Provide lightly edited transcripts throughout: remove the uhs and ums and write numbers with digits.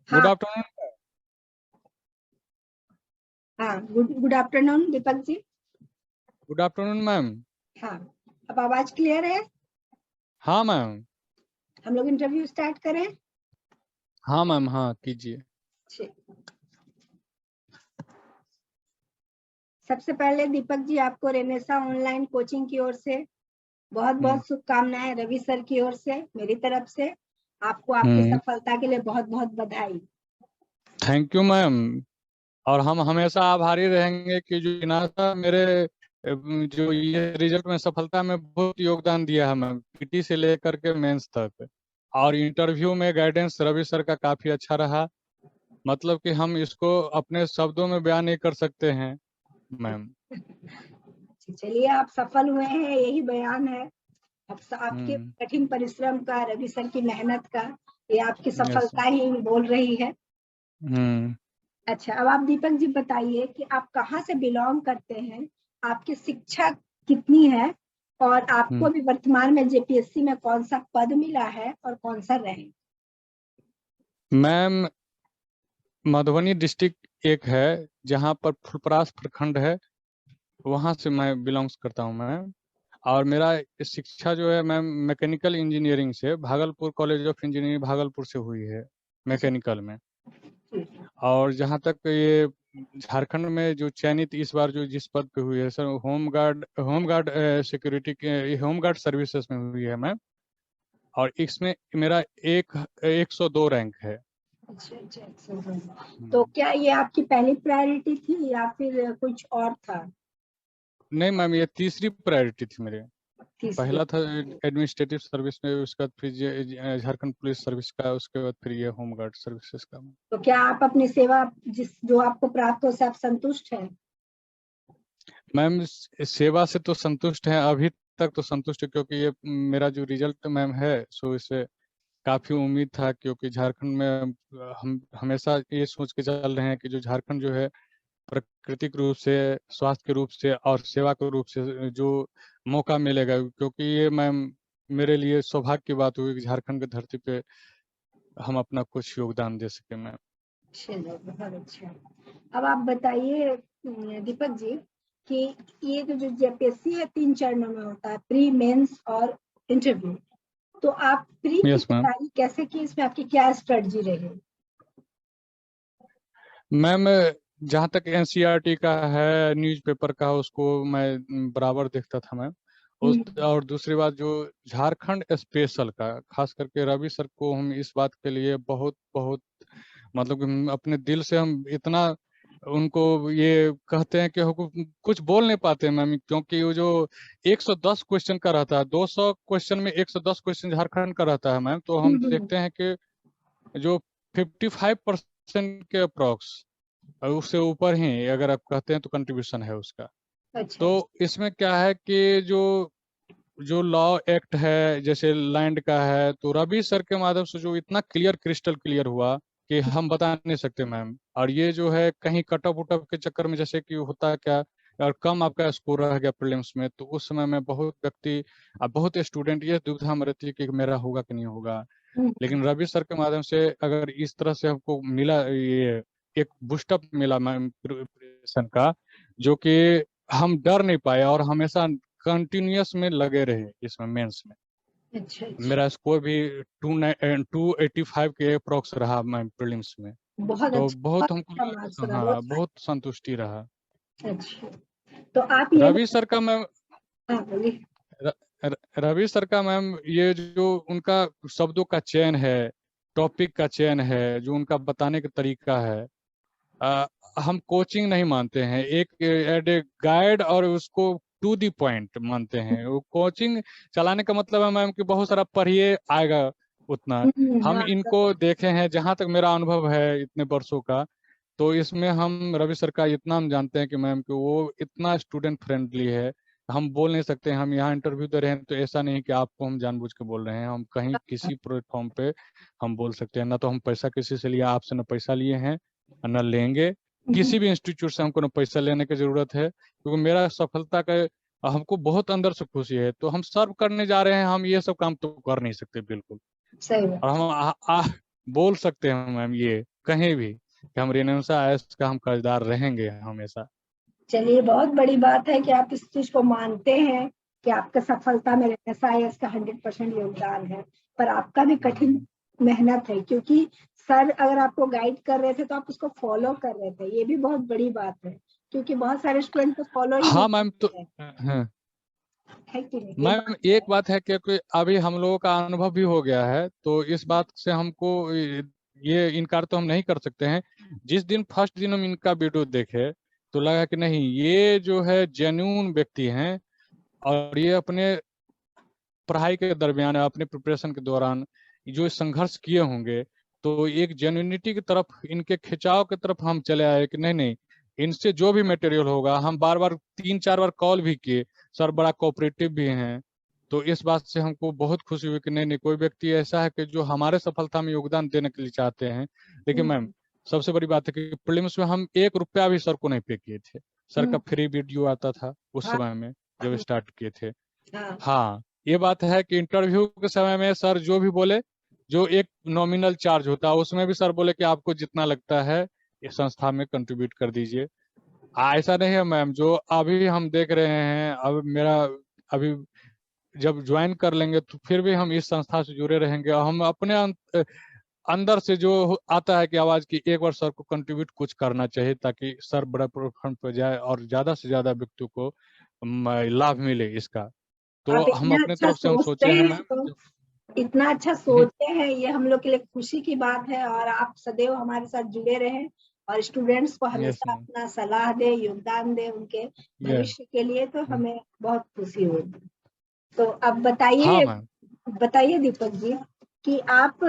Good हाँ afternoon. हाँ, good afternoon Deepak ji. Good afternoon ma'am. हाँ, अब आवाज क्लियर है? हाँ मैम। हम लोग इंटरव्यू स्टार्ट करें। हाँ मैम, हाँ कीजिए। ठीक। सबसे पहले दीपक जी, आपको रेनेसा ऑनलाइन कोचिंग की ओर से बहुत बहुत शुभकामनाएं। रवि सर की ओर से, मेरी तरफ से आपको आपकी सफलता के लिए बहुत बहुत बधाई। Thank you ma'am. और हम हमेशा आभारी रहेंगे कि जो इनासा मेरे जो ये रिजल्ट में सफलता में बहुत योगदान दिया है मैम, पीटी से लेकर के मेंस तक। और इंटरव्यू में गाइडेंस रवि सर का काफी अच्छा रहा। मतलब कि हम इसको अपने शब्दों में बयान नहीं कर सकते हैं मैम। चलिए, आप सफल हुए हैं, यही बयान है। अब आपके हम्म। कठिन परिश्रम का, रवि सर की मेहनत का, ये आपकी यस। सफलता ही बोल रही है। हम्म। अच्छा, अब आप दीपक जी बताइए कि आप कहाँ से बिलोंग करते हैं, आपकी शिक्षा कितनी है, और आपको हम्म। अभी वर्तमान में जेपीएससी में कौन सा पद मिला है और कौन सा रैंक? मैम, मधुबनी डिस्ट्रिक्ट एक है जहाँ पर फुलपरास प्रखंड है, वहाँ से मैं बिलोंग्स करता हूँ मैम। और मेरा शिक्षा जो है मैम मैकेनिकल इंजीनियरिंग से Bhagalpur college of engineering Bhagalpur से हुई है, अच्छा, मैकेनिकल में। ठीक है। और जहाँ तक ये झारखंड में जो चयनित इस बार जो जिस पद पे हुई है सर, होम गार्ड सिक्योरिटी के होम गार्ड सर्विसेज में हुई है मैम। और इसमें मेरा 102 रैंक है। अच्छा अच्छा अच्छा। तो क्या ये आपकी पहली प्रायोरिटी थी या फिर कुछ और था? नहीं मैम, ये तीसरी प्रायोरिटी थी मेरे। तीसरी। पहला था एडमिनिस्ट्रेटिव सर्विस में, उसके बाद फिर झारखंड पुलिस सर्विस का, उसके बाद फिर ये होम गार्ड सर्विसेज का। तो क्या आप अपनी सेवा जो आपको प्राप्त हो, से आप संतुष्ट हैं? मैम सेवा से तो संतुष्ट हैं, अभी तक तो संतुष्ट है, क्योंकि ये मेरा जो रिजल्ट मैम है सो इससे काफी उम्मीद था, क्योंकि झारखंड में हम हमेशा ये सोच के चल रहे हैं कि जो झारखंड जो है प्राकृतिक रूप से, स्वास्थ्य के रूप से और सेवा के रूप से जो मौका मिलेगा, क्योंकि ये मैम मेरे लिए सौभाग्य की बात हुई कि झारखंड की धरती पे हम अपना कुछ योगदान दे सके मैम। चलो, बहुत अच्छा। अब आप बताइए दीपक जी कि ये जो जेपीएससी है, 3 चरणों में होता है, प्री, मेंस और इंटरव्यू। तो आप प्री की यस मैम। तैयारी कैसे की, इसमें आपकी क्या स्ट्रेटजी रही? मैम जहाँ तक एनसीईआरटी का है, न्यूज़पेपर का, उसको मैं बराबर देखता था मैम। उस और दूसरी बात जो झारखंड स्पेशल का, खास करके रवि सर को हम इस बात के लिए बहुत बहुत मतलब कि हम अपने दिल से हम इतना उनको ये कहते हैं कि हमको कुछ बोल नहीं पाते मैम, क्योंकि वो जो 110 क्वेश्चन का रहता है, 200 क्वेश्चन में 110 क्वेश्चन झारखंड का रहता है मैम, तो हम देखते हैं कि जो 55% के अप्रॉक्स और उससे ऊपर ही अगर आप कहते हैं तो कंट्रीब्यूशन है उसका। अच्छा तो इसमें क्या है कि जो जो लॉ एक्ट है जैसे लैंड का है, तो रवि सर के माध्यम से जो इतना क्लियर क्रिस्टल क्लियर हुआ कि हम बता नहीं सकते मैम। और ये जो है कहीं कटअप उटअप के चक्कर में, जैसे कि होता है क्या, और कम आपका स्कोर रह गया प्रीलिम्स में, तो उस समय में बहुत व्यक्ति बहुत स्टूडेंट ये दुविधा में रहती है कि मेरा होगा कि नहीं होगा। लेकिन रवि सर के माध्यम से अगर इस तरह से हमको मिला, ये एक बूस्टअप मिला मैम प्रिपरेशन का, जो कि हम डर नहीं पाए और हमेशा कंटिन्यूअस में लगे रहे इसमें मेंस में। अच्छा अच्छा। मेरा स्कोर भी 285 के अप्रोक्स रहा मैम प्रीलिम्स में। बहुत तो अच्छा, बहुत बहुत हमको अच्छा मार्क्स रहा, हाँ, बहुत बहुत संतुष्टि रहा। अच्छा। तो आप ये रवि सर का मैम, हाँ बोलिए। रवि सर का मैम ये जो उनका शब्दों का चयन है, टॉपिक का चयन है, जो उनका बताने का तरीका है, आ, हम कोचिंग नहीं मानते हैं, एक एड ए गाइड, और उसको टू दी पॉइंट मानते हैं। वो कोचिंग चलाने का मतलब है मैम कि बहुत सारा पढ़िए आएगा उतना। हम हाँ इनको देखे हैं, जहाँ तक मेरा अनुभव है इतने वर्षों का, तो इसमें हम रवि सर का इतना हम जानते हैं कि मैम कि वो इतना स्टूडेंट फ्रेंडली है। हम बोल नहीं सकते, हम यहाँ इंटरव्यू दे रहे हैं तो ऐसा नहीं कि आपको हम जानबूझ के बोल रहे हैं, हम कहीं किसी प्लेटफॉर्म पे हम बोल सकते हैं। ना तो हम पैसा किसी से लिया, आपसे ना पैसा लिए हैं और ना लेंगे। किसी भी इंस्टीट्यूट से हमको ना पैसा लेने की जरूरत है, क्योंकि मेरा सफलता का हमको बहुत अंदर से खुशी है, तो हम सर्व करने जा रहे हैं, हम ये सब काम तो कर नहीं सकते बिल्कुल। सही बात। और हम बोल सकते हैं मैम ये कहीं भी कि हम रेनेसा आईएएस का हम कर्जदार रहेंगे हमेशा। चलिए, बहुत बड़ी बात है कि आप इस चीज को मानते हैं कि आपका सफलता में रेनेसा आईएएस का 100% योगदान है, पर आपका भी कठिन मेहनत है, क्योंकि सर अगर आपको गाइड कर रहे थे तो आप उसको फॉलो कर रहे थे, ये भी बहुत बड़ी बात है, क्योंकि बहुत सारे स्टूडेंट तो फॉलो ही नहीं हाँ मैम, तो करते हैं, हाँ है कि नहीं, ये मैम, बात एक है। बात है कि अभी हम लोगों का अनुभव भी हो गया है, तो इस बात से हमको ये इनकार तो हम नहीं कर सकते हैं। जिस दिन फर्स्ट दिन हम इनका वीडियो देखे तो लगा कि नहीं, ये जो है जेन्युइन व्यक्ति हैं, और ये अपने पढ़ाई के दरमियान अपने प्रिपरेशन के दौरान जो संघर्ष किए होंगे, तो एक जेन्युइनिटी की तरफ, इनके खिंचाव की तरफ हम चले आए कि नहीं नहीं, इनसे जो भी मटेरियल होगा, हम बार बार 3-4 बार कॉल भी किए, सर बड़ा कोऑपरेटिव भी हैं। तो इस बात से हमको बहुत खुशी हुई कि नहीं नहीं, कोई व्यक्ति ऐसा है कि जो हमारे सफलता में योगदान देने के लिए चाहते हैं। देखिए मैम, सबसे बड़ी बात है कि प्रीलिम्स में हम 1 रुपया भी सर को नहीं पे किए थे। सर का फ्री वीडियो आता था उस हाँ समय में जब स्टार्ट किए थे। हाँ हाँ, ये बात है कि इंटरव्यू के समय में सर जो भी बोले, जो एक नॉमिनल चार्ज होता है उसमें भी सर बोले कि आपको जितना लगता है इस संस्था में कंट्रीब्यूट कर दीजिए। ऐसा नहीं है मैम, जो अभी हम देख रहे हैं, अब मेरा अभी जब ज्वाइन कर लेंगे तो फिर भी हम इस संस्था से जुड़े रहेंगे, और हम अपने अंदर से जो आता है कि आवाज की एक बार सर को कंट्रीब्यूट कुछ करना चाहिए, ताकि सर बड़ा प्लेटफॉर्म पर जाए और ज्यादा से ज्यादा व्यक्तियों को लाभ मिले इसका। तो आप हम इतना अपने अच्छा तरफ से हम सोचते सोचे हैं हैं, मैम। तो इतना अच्छा सोचते हैं, ये हम लोग के लिए खुशी की बात है, और आप सदैव हमारे साथ जुड़े रहें और स्टूडेंट्स को यस हमेशा मैम। अपना सलाह दे, योगदान दे उनके यस। भविष्य के लिए, तो हमें बहुत खुशी होगी। तो अब बताइए, हाँ मैम। बताइए दीपक जी कि आप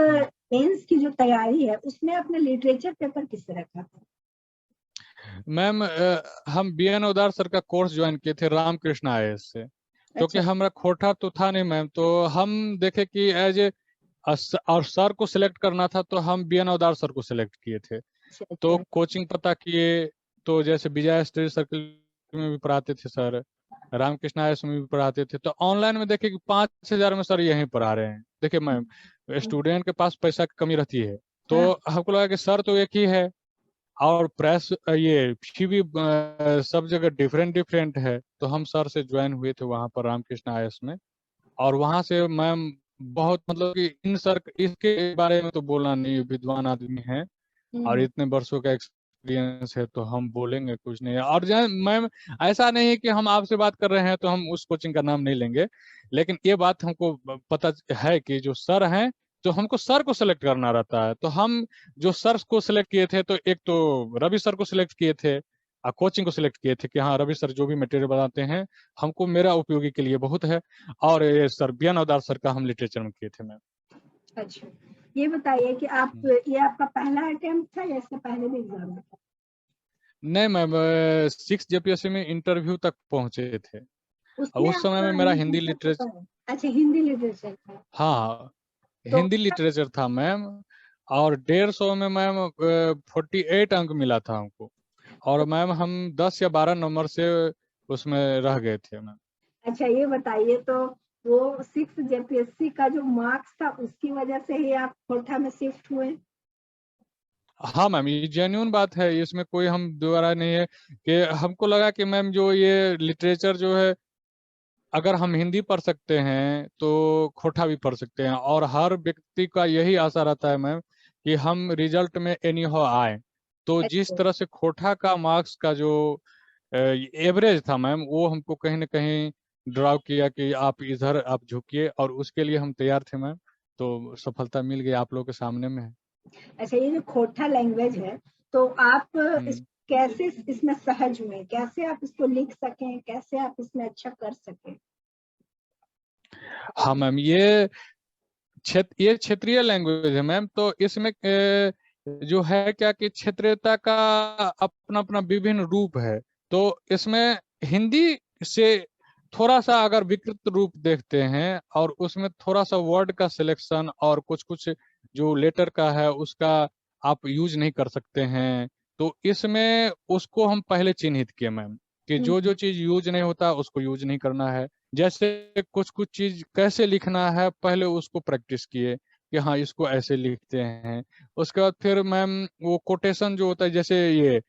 मेंस की जो तैयारी है उसमें अपने लिटरेचर पेपर किससे रखा था? मैम, हम BN उदार सर का कोर्स ज्वाइन किए थे रामकृष्ण आईएएस से, क्योंकि अच्छा हमारा खोटा तो था नहीं मैम, तो हम देखे कि एज ए और सर को सिलेक्ट करना था, तो हम BN उदार सर को सिलेक्ट किए थे। अच्छा तो अच्छा। कोचिंग पता किए, तो जैसे विजय स्टडी सर्कल में भी पढ़ाते थे सर, रामकृष्ण आईएएस में भी पढ़ाते थे, तो ऑनलाइन में देखे कि 5,000 में सर यहीं पढ़ा रहे हैं। देखिए मैम, स्टूडेंट के पास पैसा की कमी रहती है, तो हाँ हमको लगा कि सर तो एक ही है, और प्रेस ये फी भी सब जगह डिफरेंट डिफरेंट है। तो हम सर से ज्वाइन हुए थे वहाँ पर रामकृष्ण आईएएस में, और वहाँ से मैम बहुत, मतलब कि इन सर इसके बारे में तो बोलना नहीं, विद्वान आदमी हैं और हम्म, इतने वर्षों का एक्सपीरियंस है, तो हम बोलेंगे कुछ नहीं। और मैम, ऐसा नहीं है कि हम आपसे बात कर रहे हैं तो हम उस कोचिंग का नाम नहीं लेंगे, लेकिन ये बात हमको पता है कि जो सर हैं, तो हमको सर को सिलेक्ट करना रहता है, तो हम जो सर को सिलेक्ट किए थे, तो एक तो रवि सर को सिलेक्ट किए थे, और कोचिंग को सिलेक्ट किए थे कि हाँ, रवि सर जो भी मटेरियल बनाते हैं हमको मेरा उपयोगी के लिए बहुत है। और ये सर BN उदार सर का हम लिटरेचर में किए थे मैम। अच्छा, ये बताइए कि आप, ये आपका पहला अटेम्प्ट था या इससे पहले भी एग्जाम था? नहीं मैम, 6 JPSC में इंटरव्यू तक पहुंचे थे, और उसमें उस समय में आपका मेरा हिंदी लिटरेचर लिटरेचर, पेपर है? अच्छा, हिंदी लिटरेचर था। हाँ, तो हिंदी लिटरेचर था मैम। और 150 में मैम 48 अंक मिला था हमको, और मैम हम 10 या 12 नंबर से उसमें रह गए थे मैम। अच्छा, ये बताइए, तो वो 6 JPSC का जो मार्क्स था उसकी वजह से ही आप खोरठा में शिफ्ट हुए? हाँ मैम, ये जेन्युइन बात है, इसमें कोई हम दोबारा नहीं है कि हमको लगा कि मैम जो ये लिटरेचर जो है, अगर हम हिंदी पढ़ सकते हैं तो खोटा भी पढ़ सकते हैं, और हर व्यक्ति का यही आशा रहता है मैम कि हम रिजल्ट में एनी हाउ आए। तो जिस अच्छा, तरह से खोटा का मार्क्स का जो एवरेज था मैम, वो हमको कहीं ना कहीं ड्राव किया कि आप इधर आप झुकिए, और उसके लिए हम तैयार थे मैम। तो सफलता मिल गई, आप लोगों के सामने में है। अच्छा, ये जो खोरठा लैंग्वेज है, तो आप इस हम्म। कैसे इसमें सहज हुए, कैसे आप इसको लिख सकें, कैसे आप इसमें अच्छा कर सकें? हाँ मैम, ये क्षेत्रीय लैंग्वेज है मैम, तो इसमें जो है क्या कि क्षेत्रीयता का अपना अपना विभिन्न रूप है। तो इसमें हिंदी से थोड़ा सा अगर विकृत रूप देखते हैं, और उसमें थोड़ा सा वर्ड का सिलेक्शन और कुछ कुछ जो लेटर का है उसका आप यूज नहीं कर सकते हैं। तो इसमें उसको हम पहले चिन्हित किए मैम, कि जो जो चीज यूज नहीं होता उसको यूज नहीं करना है। जैसे कुछ कुछ चीज कैसे लिखना है, पहले उसको प्रैक्टिस किए, कि हाँ इसको ऐसे लिखते हैं। उसके बाद फिर मैम वो कोटेशन जो होता है, जैसे ये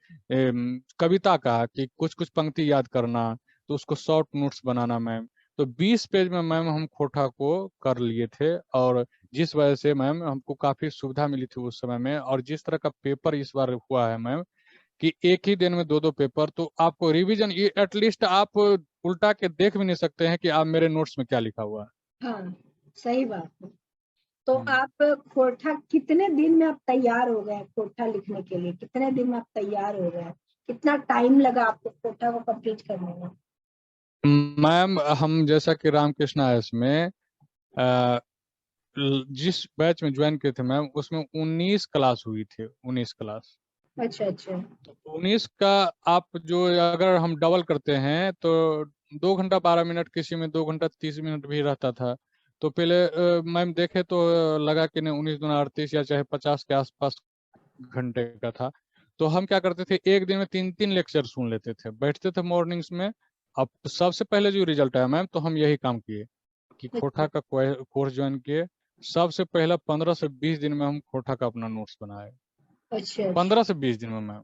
कविता का कि कुछ कुछ पंक्ति याद करना, तो उसको शॉर्ट नोट्स बनाना मैम। तो 20 पेज में मैम हम खोटा को कर लिए थे, और जिस वजह से मैम हमको काफी सुविधा मिली थी उस समय में। और जिस तरह का पेपर इस बार हुआ है मैम, कि एक ही दिन में दो दो पेपर, तो आपको रिवीजन ये एटलीस्ट आप उल्टा के देख भी नहीं सकते हैं कि आप मेरे नोट्स में क्या लिखा हुआ है। हाँ, सही बात है। तो हम्म। आप खोटा कितने दिन में आप तैयार हो गए? खोटा लिखने के लिए कितने दिन में आप तैयार हो गए? कितना टाइम लगा आपको खोटा को कंप्लीट करने में? मैम हम जैसा कि रामकृष्ण आयस में जिस बैच में ज्वाइन किए थे मैम, उसमें 19 क्लास हुई थी, 19 क्लास। अच्छा अच्छा। तो 19 का आप जो अगर हम डबल करते हैं तो 2 घंटा 12 मिनट, किसी में 2 घंटा 30 मिनट भी रहता था। तो पहले मैम देखे तो लगा कि नहीं 19 दूना 38 या चाहे 50 के आसपास घंटे का था। तो हम क्या करते थे, एक दिन में 3 3 लेक्चर सुन लेते थे, बैठते थे मॉर्निंग्स में। अब सबसे पहले जो रिजल्ट आया मैम, तो हम यही काम किए कि खोटा का कोर्स ज्वाइन किए। सबसे पहला 15 से 20 दिन में हम खोटा का अपना नोट्स बनाए। अच्छा अच्छा। 15 से 20 दिन में मैम।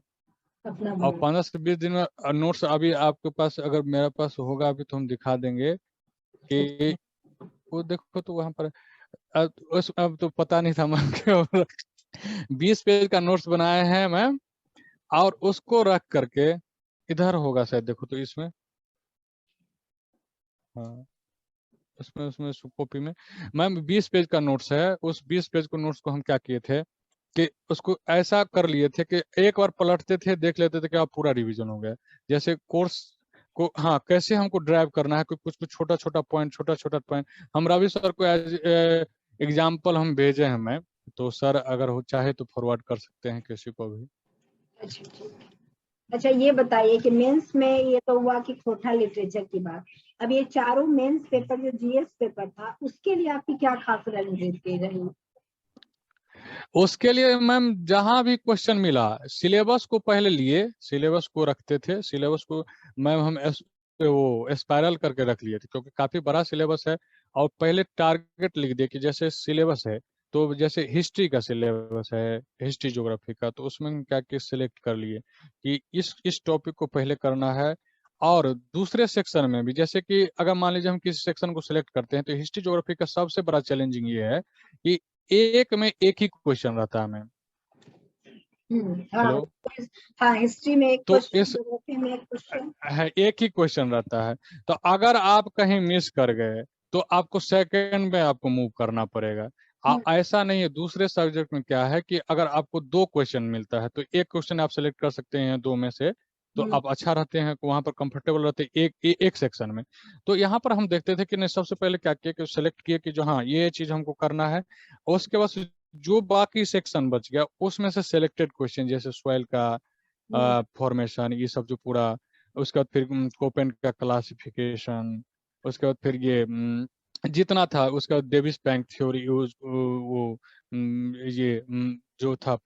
अपना और बना। 15 से 20 दिन में नोट्स अभी आपके पास, अगर मेरे पास होगा अभी तो हम दिखा देंगे कि वो देखो तो वहां पर अब तो पता नहीं था मैम कि 20 पेज का नोट्स बनाए हैं मैम। और उसको रख करके इधर होगा शायद, देखो तो इसमें, हाँ उसमें उसमें कॉपी में मैम 20 पेज का नोट्स है। उस 20 पेज को नोट्स को हम क्या किए थे कि उसको ऐसा कर लिए थे कि एक बार पलटते थे, देख लेते थे कि आप पूरा रिवीजन हो गया। जैसे कोर्स को हाँ कैसे हमको ड्राइव करना है, कुछ कुछ छोटा छोटा पॉइंट हम रवि सर को एज एग्जाम्पल हम भेजे हैं मैम। तो सर अगर हो चाहे तो फॉरवर्ड कर सकते हैं किसी को भी। अच्छा ठीक है। अच्छा ये बताइए कि मेंस में ये तो हुआ कि खोटा लिटरेचर की बात। अब ये चारों मेंस पेपर जो जीएस पेपर था उसके लिए आपकी क्या खास रणनीति रही? उसके लिए मैम जहां भी क्वेश्चन मिला, सिलेबस को पहले लिए, सिलेबस को रखते थे, सिलेबस को मैम हम वो स्पाइरल करके रख लिए थे, क्योंकि काफी बड़ा सिलेबस है। और पहले टारगेट लिख दिए कि जैसे सिलेबस है, तो जैसे हिस्ट्री का सिलेबस है, हिस्ट्री ज्योग्राफी का, तो उसमें हम क्या क्या सिलेक्ट कर लिए कि इस टॉपिक को पहले करना है। और दूसरे सेक्शन में भी, जैसे कि अगर मान लीजिए हम किसी सेक्शन को सिलेक्ट करते हैं, तो हिस्ट्री ज्योग्राफी का सबसे बड़ा चैलेंजिंग ये है कि एक में एक ही क्वेश्चन रहता है मैम। हाँ। हेलो। हाँ, हिस्ट्री में एक तो क्वेश्चन, इस ज्योग्राफी में एक क्वेश्चन। है, एक ही क्वेश्चन रहता है। तो अगर आप कहीं मिस कर गए तो आपको सेकंड में आपको मूव करना पड़ेगा। ऐसा नहीं है, दूसरे सब्जेक्ट में क्या है कि अगर आपको 2 क्वेश्चन मिलता है तो एक क्वेश्चन आप सेलेक्ट कर सकते हैं दो में से, तो आप अच्छा रहते हैं, वहां पर कंफर्टेबल रहते हैं एक सेक्शन में। तो यहाँ पर हम देखते थे कि नहीं, सबसे पहले क्या किया कि सेलेक्ट किए कि जो हाँ ये चीज हमको करना है। और उसके बाद जो बाकी सेक्शन बच गया उसमें से सिलेक्टेड क्वेश्चन, जैसे सॉइल का फॉर्मेशन, ये सब जो पूरा। उसके बाद फिर कोपेन का क्लासिफिकेशन। उसके बाद फिर ये जितना था, उसके बाद डेविस बैंक थ्योरी, वो ये जो था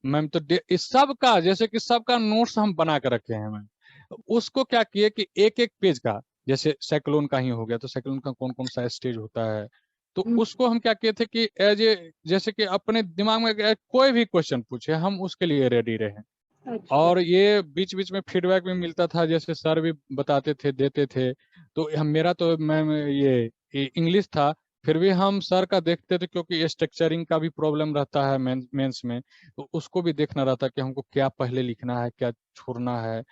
मैम, तो इस सब का, जैसे कि सबका नोट्स हम बना के रखे हैं मैम। उसको क्या किए कि एक एक पेज का, जैसे साइक्लोन का ही हो गया, तो साइक्लोन का कौन कौन सा स्टेज होता है, तो उसको हम क्या किए थे कि एज ए, जैसे कि अपने दिमाग में कोई भी क्वेश्चन पूछे हम उसके लिए रेडी रहे। अच्छा। और ये बीच बीच में फीडबैक भी मिलता था, जैसे सर भी बताते थे, देते थे। तो हम मेरा तो मैम ये इंग्लिश था, फिर भी हम सर का देखते थे, क्योंकि स्ट्रक्चरिंग का भी प्रॉब्लम रहता है मेंस में। तो उसको भी देखना रहता कि हमको क्या पहले लिखना है, क्या छोड़ना है,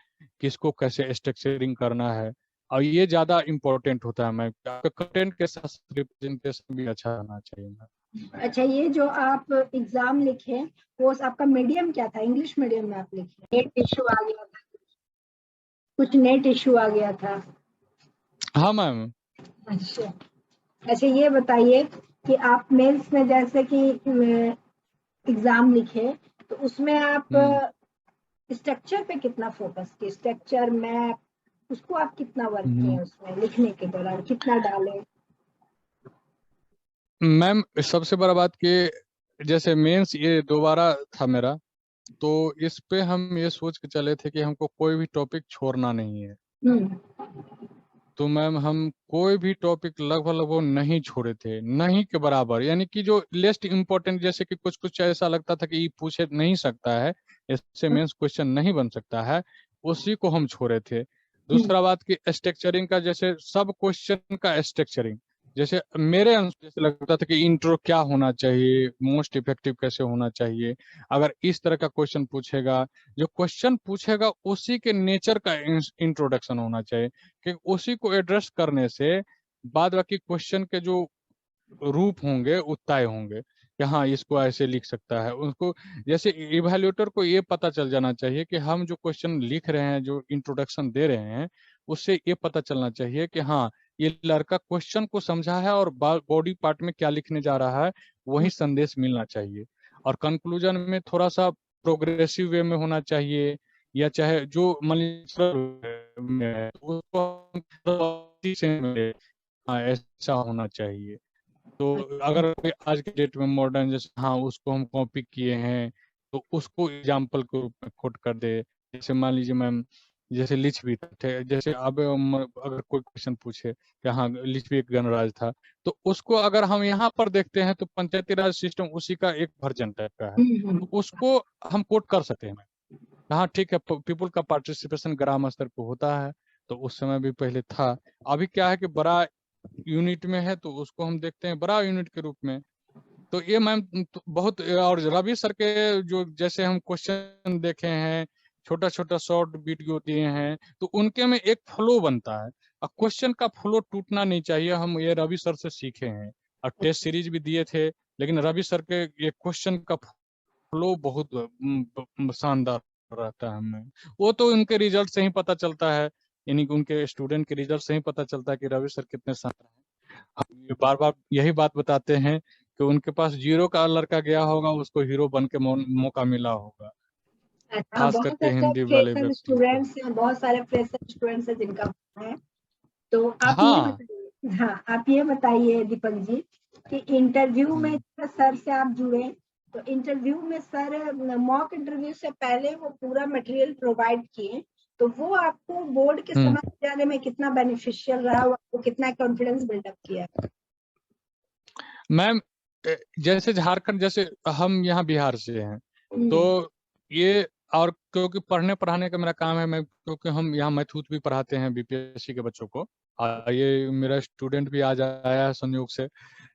किसको कैसे स्ट्रक्चरिंग करना है। और ये ज्यादा इम्पोर्टेंट होता है मैम, कंटेंट के साथ रिप्रेजेंटेशन भी अच्छा रहना चाहिए मैम। अच्छा, ये जो आप एग्जाम लिखे वो आपका मीडियम क्या था? इंग्लिश मीडियम में आप लिखे? नेट इशू आ गया था? कुछ नेट इशू आ गया था? हाँ मैम। अच्छा। अच्छा ये बताइए कि आप मेंस में जैसे कि एग्जाम लिखे तो उसमें आप हम्म। स्ट्रक्चर पे कितना फोकस किए? स्ट्रक्चर, मैप, उसको आप कितना वर्क किए? हम्म। उसमें लिखने के दौरान कितना डाले? मैम सबसे बड़ा बात कि जैसे मेंस ये दोबारा था मेरा, तो इस पे हम ये सोच के चले थे कि हमको कोई भी टॉपिक छोड़ना नहीं है। हम्म। तो मैम हम कोई भी टॉपिक लगभग नहीं छोड़े थे, नहीं के बराबर। यानी कि जो लेस्ट इम्पोर्टेंट, जैसे कि कुछ कुछ ऐसा लगता था कि ये पूछे नहीं सकता है, इससे मेंस क्वेश्चन नहीं बन सकता है, उसी को हम छोड़े थे। दूसरा बात की स्ट्रक्चरिंग का, जैसे सब क्वेश्चन का स्ट्रक्चरिंग, जैसे मेरे जैसे लगता था कि इंट्रो क्या होना चाहिए, मोस्ट इफेक्टिव कैसे होना चाहिए, अगर इस तरह का क्वेश्चन पूछेगा, जो क्वेश्चन पूछेगा उसी के नेचर का इंट्रोडक्शन होना चाहिए, कि उसी को एड्रेस करने से बाद बाकी क्वेश्चन के जो रूप होंगे वो तय होंगे, कि हाँ इसको ऐसे लिख सकता है उसको। जैसे इवैल्यूएटर को ये पता चल जाना चाहिए कि हम जो क्वेश्चन लिख रहे हैं, जो इंट्रोडक्शन दे रहे हैं, उससे ये पता चलना चाहिए कि हाँ ये लड़का क्वेश्चन को समझा है और बॉडी पार्ट में क्या लिखने जा रहा है, वही संदेश मिलना चाहिए। और कंक्लूजन में थोड़ा सा प्रोग्रेसिव वे में होना चाहिए, या चाहे जो मान लीजिए में है, तो उसको से मिले, हाँ ऐसा होना चाहिए। तो अगर कोई आज के डेट में मॉडर्न, जैसे हाँ उसको हम कॉपी किए हैं, तो उसको एग्जाम्पल के रूप में कोट कर दे। जैसे मान लीजिए मैम, जैसे लिच्छवी थे, जैसे अब अगर कोई क्वेश्चन पूछे कि हाँ लिच्छवी एक गणराज्य था, तो उसको अगर हम यहाँ पर देखते हैं तो पंचायती राज सिस्टम उसी का एक वर्जन टाइप का है, तो उसको हम कोट कर सकते हैं। हाँ ठीक है, पीपल का पार्टिसिपेशन ग्राम स्तर पे होता है, तो उस समय भी पहले था। अभी क्या है कि बड़ा यूनिट में है, तो उसको हम देखते हैं बड़ा यूनिट के रूप में। तो ये मैम तो बहुत, और रवि सर के जो जैसे हम क्वेश्चन देखे हैं, छोटा छोटा शॉर्ट वीडियो दिए हैं, तो उनके में एक फ्लो बनता है, और क्वेश्चन का फ्लो टूटना नहीं चाहिए, हम ये रवि सर से सीखे हैं। और टेस्ट सीरीज भी दिए थे, लेकिन रवि सर के ये क्वेश्चन का फ्लो बहुत शानदार रहता है हमें। वो तो उनके रिजल्ट से ही पता चलता है, यानी कि उनके स्टूडेंट के रिजल्ट से ही पता चलता है कि रवि सर कितने शानदार हैं। हम बार बार यही बात बताते हैं कि उनके पास जीरो का लड़का गया होगा, उसको हीरो बन के मौका मिला होगा, अच्छा, खास बहुत करके अच्छा हिंदी वाले फ्रेशर व्यक्ति को। स्टूडेंट्स हैं, बहुत सारे फ्रेशर स्टूडेंट्स हैं जिनका है। तो आप ये हाँ। बताइए, हाँ आप ये बताइए दीपक जी, कि इंटरव्यू में सर से आप जुड़े, तो इंटरव्यू में सर मॉक इंटरव्यू से पहले वो पूरा मटेरियल प्रोवाइड किए, तो वो आपको बोर्ड के समझ जाने में कितना बेनिफिशियल रहा, वो आपको कितना कॉन्फिडेंस बिल्डअप किया? मैम जैसे झारखंड, जैसे हम यहाँ बिहार से हैं, तो ये, और क्योंकि पढ़ने पढ़ाने का मेरा काम है, मैं क्योंकि हम यहाँ मैथूत भी पढ़ाते हैं बीपीएससी के बच्चों को, ये मेरा स्टूडेंट भी आज आया है संयोग से।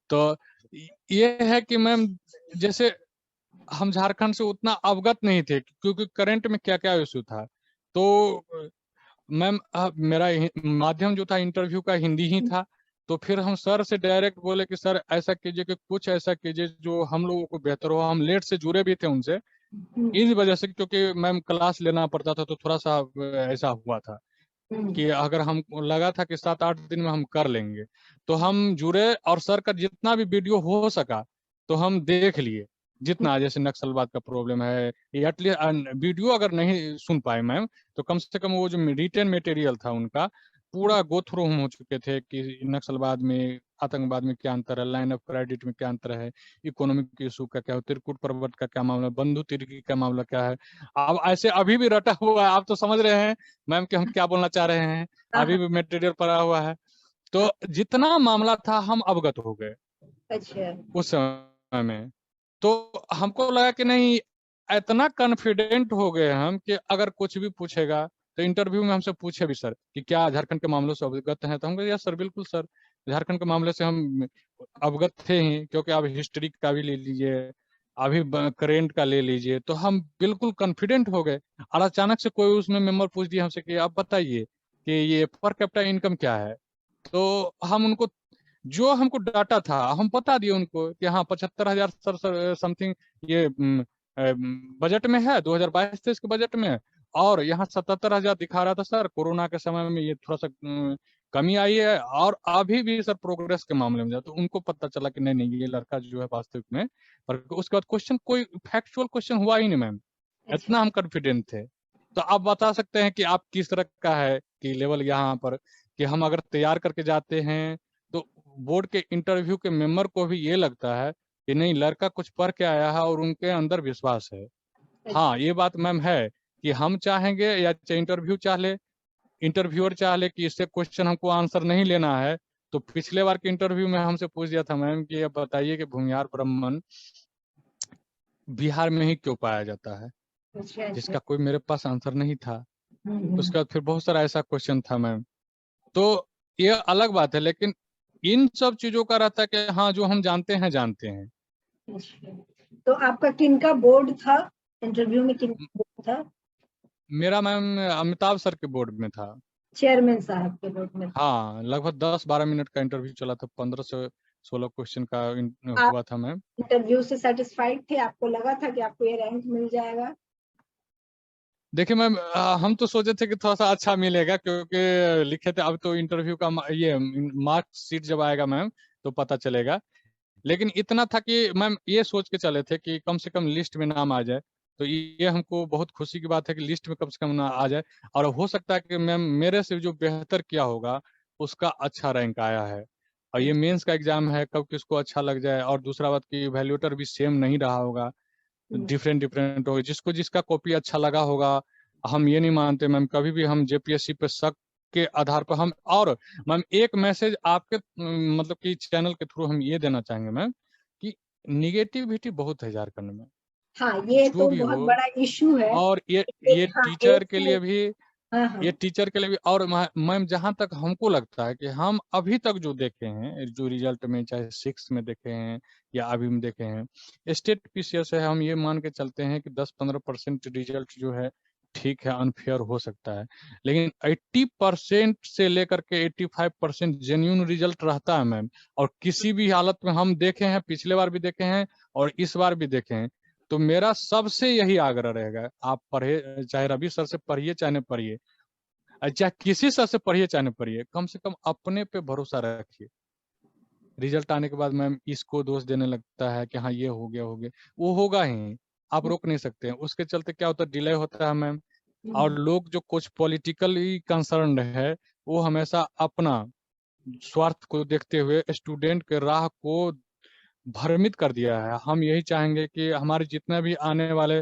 तो ये है कि मैम जैसे हम झारखंड से उतना अवगत नहीं थे, क्योंकि करंट में क्या क्या इशू था। तो मैम मेरा माध्यम जो था इंटरव्यू का हिंदी ही था। तो फिर हम सर से डायरेक्ट बोले कि सर ऐसा कीजिए, कि कुछ ऐसा कीजिए जो हम लोगों को बेहतर हो। हम लेट से जुड़े भी थे उनसे, इस वजह से, क्योंकि मैम क्लास लेना पड़ता था, तो थोड़ा सा ऐसा हुआ था कि अगर हम लगा था कि 7-8 दिन में हम कर लेंगे, तो हम जुड़े, और सर का जितना भी वीडियो हो सका तो हम देख लिए। जितना, जैसे नक्सलवाद का प्रॉब्लम है, एटलीस्ट वीडियो अगर नहीं सुन पाए मैम, तो कम से कम वो जो रिटन मटेरियल था उनका पूरा गो थ्रू हम हो चुके थे, कि नक्सलवाद में, आतंकवाद में क्या अंतर है, लाइन ऑफ क्रेडिट में क्या अंतर है, इकोनॉमिक इशू का क्या है, त्रिकुट पर्वत का क्या मामला, बंधु तिर्की का मामला क्या है। अब ऐसे अभी भी रटा हुआ है, आप तो समझ रहे हैं मैम कि हम क्या बोलना चाह रहे हैं। अभी भी मटेरियल पड़ा हुआ है, तो जितना मामला था हम अवगत हो गए अच्छा। उस समय में। तो हमको लगा कि नहीं, इतना कॉन्फिडेंट हो गए हम कि अगर कुछ भी पूछेगा, तो इंटरव्यू में हमसे पूछे भी सर कि क्या झारखंड के मामलों से अवगत हैं, तो हम कहे यस सर, बिल्कुल सर, झारखंड के मामले से हम अवगत थे ही, क्योंकि आप हिस्ट्री का भी ले लीजिए, अभी करेंट का ले लीजिए, तो हम बिल्कुल कॉन्फिडेंट हो गए। और अचानक से कोई उसमें मेंबर पूछ दिया हमसे कि आप बताइए कि ये पर कैपिटा इनकम क्या है, तो हम उनको जो हमको डाटा था हम बता दिए उनको कि हाँ 75,000 सर समथिंग ये बजट में है, 2022-23 के बजट में। और यहाँ 77,000 दिखा रहा था सर, कोरोना के समय में ये थोड़ा सा कमी आई है, और अभी भी सर प्रोग्रेस के मामले में तो उनको पता चला कि नहीं नहीं, ये लड़का जो है वास्तविक में। पर उसके बाद क्वेश्चन, कोई फैक्चुअल क्वेश्चन हुआ ही नहीं मैम, अच्छा। इतना हम कॉन्फिडेंट थे। तो आप बता सकते हैं कि आप किस तरह का है कि लेवल यहाँ पर, कि हम अगर तैयार करके जाते हैं, तो बोर्ड के इंटरव्यू के मेंबर को भी ये लगता है कि नहीं लड़का कुछ पढ़ के आया है, और उनके अंदर विश्वास है। हाँ ये बात मैम है कि हम चाहेंगे या चाहे इंटरव्यू चाह ले, इंटरव्यूअर चाह ले कि इससे क्वेश्चन हमको आंसर नहीं लेना है, तो पिछले बार के इंटरव्यू में हमसे पूछ दिया था मैम कि अब बताइए कि भूमिहार ब्राह्मण बिहार में ही क्यों पाया जाता है, अच्छा अच्छा। जिसका कोई मेरे पास आंसर नहीं था। हम्म। उसके बाद फिर बहुत सारा ऐसा क्वेश्चन था मैम। तो ये अलग बात है, लेकिन इन सब चीजों का रहता है कि हाँ जो हम जानते हैं जानते हैं। अच्छा। तो आपका किनका बोर्ड था इंटरव्यू में, किनका बोर्ड था? मेरा मैम अमिताभ सर के बोर्ड में था। चेयरमैन साहब के बोर्ड में था। हाँ, लगभग 10-12 मिनट का इंटरव्यू चला था, 15 से 16 क्वेश्चन का आप हुआ था मैम। इंटरव्यू से सेटिस्फाइड थे? आपको लगा था कि आपको ये रैंक मिल जाएगा? देखिए मैम, हम तो सोचे थे कि थोड़ा सा अच्छा मिलेगा, क्योंकि लिखे थे अब तो इंटरव्यू का ये मार्क शीट जब आएगा मैम तो पता चलेगा। लेकिन इतना था कि मैम ये सोच के चले थे कि कम से कम लिस्ट में नाम आ जाए, तो ये हमको बहुत खुशी की बात है कि लिस्ट में कम से कम ना आ जाए। और हो सकता है कि मैम मेरे से जो बेहतर किया होगा उसका अच्छा रैंक आया है। और ये मेंस का एग्जाम है, कब किसको अच्छा लग जाए। और दूसरा बात कि वैल्यूएटर भी सेम नहीं रहा होगा, डिफरेंट डिफरेंट होगा, जिसको जिसका कॉपी अच्छा लगा होगा। हम ये नहीं मानते मैम कभी भी हम जेपीएससी पे शक के आधार पर हम। और मैम एक मैसेज आपके मतलब कि चैनल के थ्रू हम ये देना चाहेंगे मैम कि निगेटिविटी बहुत है झारखंड में, हाँ, ये जो तो भी बहुत हो। बड़ा इशू है। और ये हाँ, टीचर एक के से। लिए भी, हाँ हाँ। ये टीचर के लिए भी। और मैम जहाँ तक हमको लगता है कि हम अभी तक जो देखे हैं, जो रिजल्ट में चाहे 6 में देखे हैं या अभी में देखे हैं, स्टेट पीसीएस है, हम ये मान के चलते हैं कि 10-15% रिजल्ट जो है ठीक है, अनफेयर हो सकता है। लेकिन 80% से लेकर के 85% जेन्यून रिजल्ट रहता है मैम। और किसी भी हालत में हम देखे हैं, पिछले बार भी देखे हैं और इस बार भी देखे हैं। तो मेरा सबसे यही आग्रह रहेगा, आप पढ़े, चाहे रवि सर से पढ़िए चाहे न पढ़िए, चाहे किसी सर से पढ़िए चाहे न पढ़िए, कम से कम अपने पे भरोसा रखिए। रिजल्ट आने के बाद मैम इसको दोष देने लगता है कि हाँ ये हो गया हो गया, वो होगा ही, आप रोक नहीं सकते हैं। उसके चलते क्या होता है, डिले होता है मैम। और लोग जो कुछ पॉलिटिकली कंसर्न्ड है, वो हमेशा अपना स्वार्थ को देखते हुए स्टूडेंट के राह को भ्रमित कर दिया है। हम यही चाहेंगे कि हमारे जितने भी आने वाले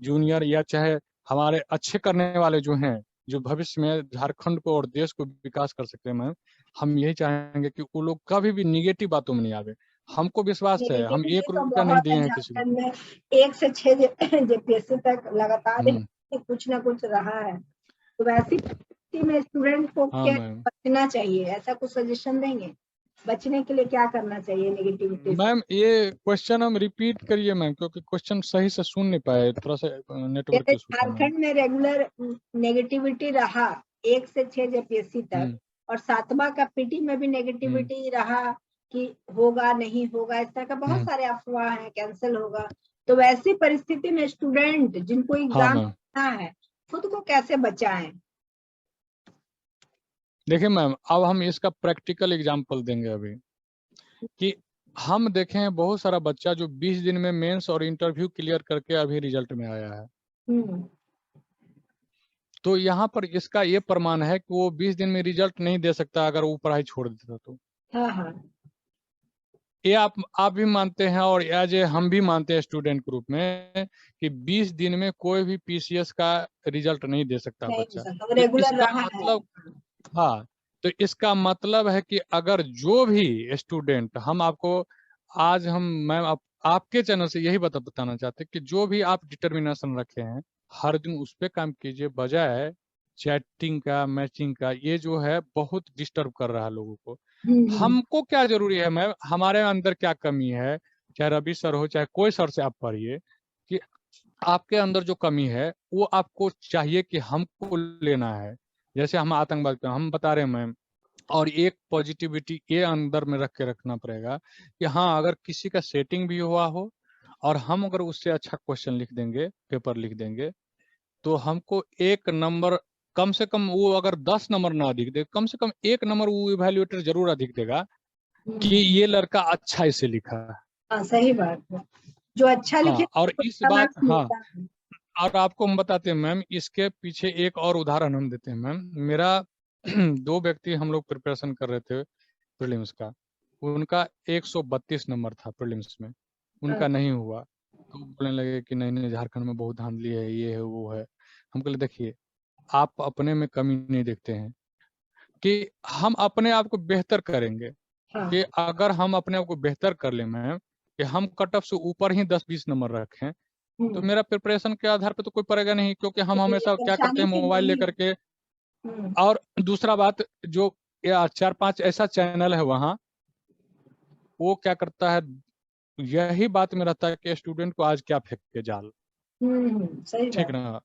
जूनियर या चाहे हमारे अच्छे करने वाले जो हैं, जो भविष्य में झारखंड को और देश को विकास कर सकते हैं मैम, हम यही चाहेंगे कि वो लोग कभी भी निगेटिव बातों में नहीं आवे। हमको विश्वास है, हम नेगेटिविटी 1 तो रुपया नहीं बहुत है दिए हैं किसी को। झारखंड में। 1 से 6 जेपीएससी तक लगातार हम्म। कुछ ना कुछ रहा है। तो वैसी स्थिति में स्टूडेंट को हाँ क्या मैम। बचना चाहिए, ऐसा कुछ सजेशन देंगे? बचने के लिए क्या करना चाहिए नेगेटिविटी से? मैम ये क्वेश्चन हम रिपीट करिए मैम, क्योंकि क्वेश्चन सही से सुन नहीं पाए, थोड़ा सा नेटवर्क जैसे इशू था मैम। झारखंड में रेगुलर नेगेटिविटी रहा 1 से 6 जेपीएससी तक, हम्म। और 7वां का पीटी में भी हम्म। नेगेटिविटी रहा कि होगा नहीं होगा, इस तरह का बहुत हम्म। सारे अफवाह हैं, कैंसिल होगा। तो वैसी परिस्थिति में स्टूडेंट जिनको हाँ एग्जाम मैम। देना है, खुद को कैसे बचाएं? देखिए मैम, अब हम इसका प्रैक्टिकल एग्जांपल देंगे अभी कि हम देखे हैं बहुत सारा बच्चा जो 20 दिन में मेंस और इंटरव्यू क्लियर करके अभी रिजल्ट में आया है। हम्म। तो यहाँ पर इसका ये प्रमाण है कि वो 20 दिन में रिजल्ट नहीं दे सकता अगर वो पढ़ाई छोड़ देता तो। हाँ हाँ। ये आप भी मानते हैं और एज ए हम भी मानते हैं स्टूडेंट ग्रुप में कि 20 दिन में कोई भी पीसीएस का रिजल्ट नहीं दे सकता नहीं हो बच्चा। सकता, वो तो रेगुलर इसका रहा है। मतलब, हाँ, तो इसका मतलब है कि अगर जो भी स्टूडेंट, हम आपको आज हम मैम आपके चैनल से यही बताना चाहते हैं कि जो भी आप डिटर्मिनेशन रखे हैं, हर दिन उस पर काम कीजिए, बजाय चैटिंग का, मैचिंग का। ये जो है बहुत डिस्टर्ब कर रहा है लोगों को। हम्म। हमको क्या जरूरी है मैम, हमारे अंदर क्या कमी है, चाहे रवि सर हो चाहे कोई सर से आप पढ़िए, कि आपके अंदर जो कमी है वो आपको चाहिए कि हमको लेना है। जैसे हम आतंकवाद पे हम बता रहे हैं मैम, और एक पॉजिटिविटी ये अंदर में रख के रखना पड़ेगा कि हाँ अगर किसी का सेटिंग भी हुआ हो और हम अगर उससे अच्छा क्वेश्चन लिख देंगे, पेपर लिख देंगे, तो हमको 1 नंबर, कम से कम वो अगर 10 नंबर ना अधिक दे, कम से कम 1 नंबर वो इवेल्युएटर जरूर अधिक देगा कि हम्म। ये लड़का अच्छा इसे लिखा है। हाँ, सही बात है। जो अच्छा लिखे हाँ और उसको इस अच्छा बात, मार्क्स हाँ, मिलता है। और आपको हम बताते हैं मैम, इसके पीछे एक और उदाहरण हम देते हैं मैम। मेरा 2 व्यक्ति हम लोग प्रिपरेशन कर रहे थे प्रीलिम्स का, उनका 132 नंबर था प्रीलिम्स में, हाँ। उनका नहीं हुआ। तो बोलने लगे कि नहीं नहीं झारखंड में बहुत धांधली है, ये है वो है। हम कहले देखिए, आप अपने में कमी नहीं देखते हैं कि हम अपने आप को बेहतर करेंगे, हाँ। कि अगर हम अपने आप को बेहतर कर लें मैम, कि हम कट ऑफ से ऊपर ही 10-20 नंबर रखें, तो मेरा प्रिपरेशन के आधार पे तो कोई पड़ेगा नहीं, क्योंकि हम तो ये हमेशा क्या करते परेशानी हैं, फिर मोबाइल यही लेकर के। है। और दूसरा बात, जो 4-5 ऐसा चैनल है वहाँ, वो क्या करता है, यही बात में रहता है कि स्टूडेंट को आज क्या फेंक के जाल, सही ठीक बात। ना।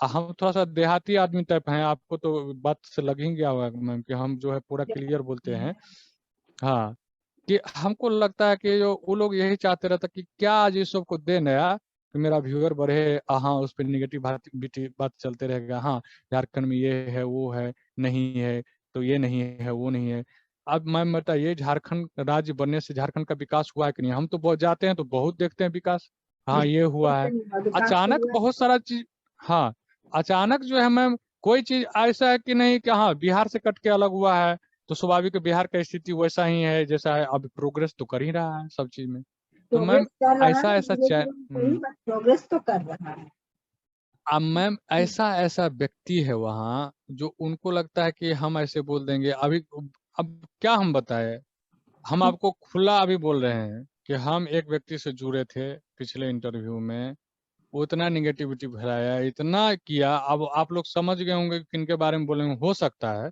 हम थोड़ा सा देहाती आदमी टाइप हैं, आपको तो बात से लग ही गया होगा मैम कि हम जो है पूरा क्लियर बोलते हैं। हाँ, कि हमको लगता है कि जो वो लोग यही चाहते रहता कि क्या आज इस सबको दे नया, कि मेरा व्यूअर बढ़े। हाँ, उस पर निगेटिव बात चलते रहेगा। हाँ, झारखंड में ये है, वो है, नहीं है, तो ये नहीं है, वो नहीं है। अब मैम बताइए, झारखंड राज्य बनने से झारखंड का विकास हुआ है कि नहीं? हम तो बहुत जाते हैं तो बहुत देखते हैं विकास। हाँ, ये हुआ है। विकास तो अचानक हुआ है। बहुत सारा चीज। हाँ, अचानक जो है मैम, कोई चीज ऐसा है कि नहीं कि हाँ बिहार से कट के अलग हुआ है, तो स्वाभाविक है बिहार का स्थिति वैसा ही है जैसा है। अब प्रोग्रेस तो कर ही रहा है सब चीज में। तो मैम प्रोग्रेस कर रहा ऐसा है ऐसा धीरे धीरे, सही बात, प्रोग्रेस तो कर रहा है। अब मैम ऐसा ऐसा व्यक्ति है वहाँ, जो उनको लगता है कि हम ऐसे बोल देंगे अभी। अब क्या हम बताएं, हम आपको खुला अभी बोल रहे हैं कि हम एक व्यक्ति से जुड़े थे पिछले इंटरव्यू में, वो इतना निगेटिविटी फैलाया, इतना किया। अब आप लोग समझ गए होंगे कि किनके बारे में बोलेंगे, हो सकता है।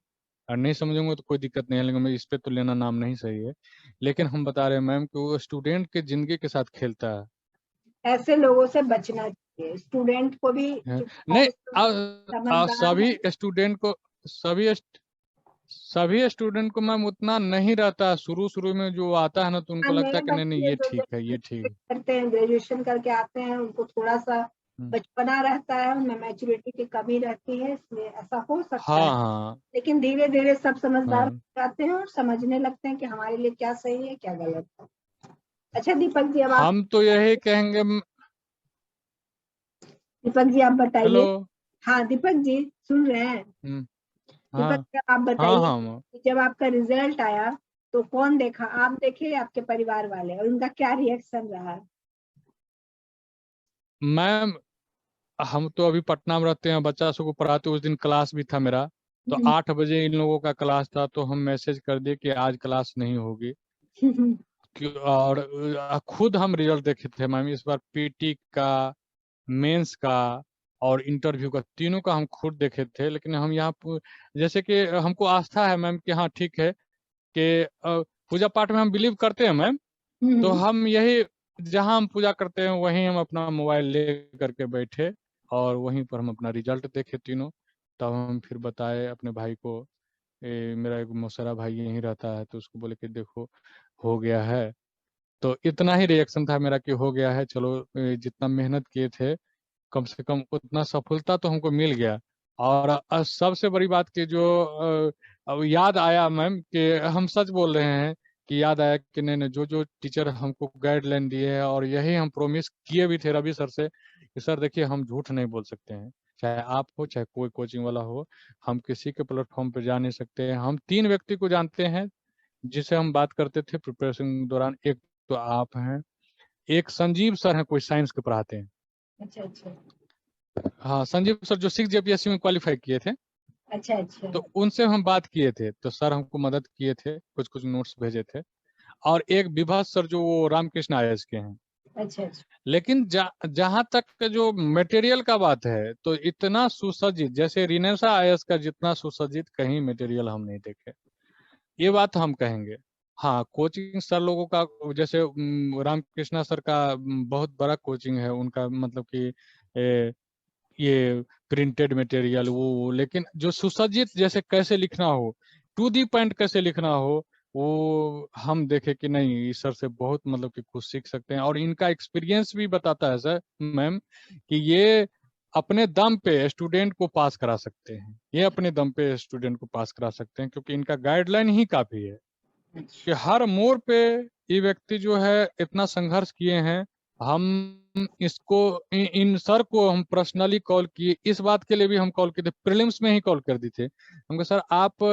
और नहीं समझेंगे तो कोई दिक्कत नहीं है, लेकिन मैं इस पे तो लेना नाम नहीं सही है। लेकिन हम बता रहे हैं मैम कि वो स्टूडेंट के जिंदगी के साथ खेलता है। ऐसे लोगों से बचना चाहिए, स्टूडेंट को भी हैं? जो नहीं, समझदार है। सभी स्टूडेंट को, सभी सभी स्टूडेंट को मैम उतना नहीं रहता है। शुरू शुरू में जो आता है ना, तो उनको लगता मेरे है कि नहीं नहीं बच्चे ये जो ठीक है, ये ठीक है। करते हैं, ग्रेजुएशन करके आते हैं, उनको थोड़ा सा हम्म, बचपना रहता है, उनमें मैच्योरिटी की कमी रहती है, इसलिए ऐसा हो सकता हाँ है। हाँ लेकिन धीरे धीरे सब समझदार हाँ। हो जाते हैं और समझने लगते हैं कि हमारे लिए क्या सही है क्या गलत है। अच्छा दीपक जी, अब आप, हम तो यही कहेंगे दीपक जी आप हेलो। बताइए। हाँ दीपक जी, सुन रहे हैं। हम्म, दीपक हाँ जी आप हाँ बताइए हाँ कि जब आपका रिजल्ट आया तो कौन देखा, आप देखे या आपके परिवार वाले, और उनका क्या रिएक्शन रहा? मैम, हम तो अभी पटना में रहते हैं, बच्चा सबको पढ़ाते। उस दिन क्लास भी था मेरा, तो हम्म। 8 बजे इन लोगों का क्लास था, तो हम मैसेज कर दिए कि आज क्लास नहीं होगी। और खुद हम रिजल्ट देखे थे मैम, इस बार पीटी का, मेंस का और इंटरव्यू का, तीनों का हम खुद देखे थे। लेकिन हम यहाँ जैसे कि हमको आस्था है मैम कि हाँ ठीक है, कि पूजा पाठ में हम बिलीव करते हैं मैम। तो हम्म। हम यही, जहाँ हम पूजा करते हैं वहीं हम अपना मोबाइल ले करके बैठे, और वहीं पर हम अपना रिजल्ट देखे तीनों। तब हम फिर बताए अपने भाई को। मेरा एक मौसेरा भाई यहीं रहता है, तो उसको बोले कि देखो हो गया है। तो इतना ही रिएक्शन था मेरा कि हो गया है, चलो जितना मेहनत किए थे कम से कम उतना सफलता तो हमको मिल गया। और सबसे बड़ी बात कि जो अब याद आया मैम कि हम सच बोल रहे हैं, कि याद आया कि नहीं नहीं, जो जो टीचर हमको गाइडलाइन दिए हैं, और यही हम प्रोमिस किए भी थे रवि सर से कि सर देखिए हम झूठ नहीं बोल सकते हैं, चाहे आप हो चाहे कोई कोचिंग वाला हो। हम किसी के प्लेटफॉर्म पे जा नहीं सकते हैं। हम 3 व्यक्ति को जानते हैं जिससे हम बात करते थे प्रिपरेशन के दौरान। एक तो आप हैं, एक संजीव सर हैं, कोई साइंस के पढ़ाते हैं। अच्छा अच्छा। हाँ, संजीव सर जो 6 JPSC में क्वालिफाई किए थे। अच्छा अच्छा। तो उनसे हम बात किए थे, तो सर हमको मदद किए थे, कुछ कुछ नोट्स भेजे थे। और एक विभा सर जो वो रामकृष्ण आईएएस के हैं। अच्छा अच्छा। लेकिन जहां तक जो मटेरियल का बात है, तो इतना सुसज्जित जैसे रिनेसा आईएएस का जितना सुसज्जित कहीं मटेरियल हम नहीं देखे, ये बात हम कहेंगे। हाँ, कोचिंग सर लोगों का, जैसे रामकृष्णा सर का बहुत बड़ा कोचिंग है उनका, मतलब कि ये प्रिंटेड मटेरियल वो, लेकिन जो सुसज्जित जैसे कैसे लिखना हो, टू दी पॉइंट कैसे लिखना हो, वो हम देखे कि नहीं, इस सर से बहुत मतलब कि कुछ सीख सकते हैं। और इनका एक्सपीरियंस भी बताता है सर मैम, कि ये अपने दम पे स्टूडेंट को पास करा सकते हैं। ये अपने दम पे स्टूडेंट को पास करा सकते हैं, क्योंकि इनका गाइडलाइन ही काफी है कि हर मोड़ पे ये व्यक्ति जो है इतना संघर्ष किए हैं। हम इसको इन सर को हम पर्सनली कॉल किए, इस बात के लिए भी हम कॉल किए थे, प्रीलिम्स में ही कॉल कर दी थे। हमको सर आप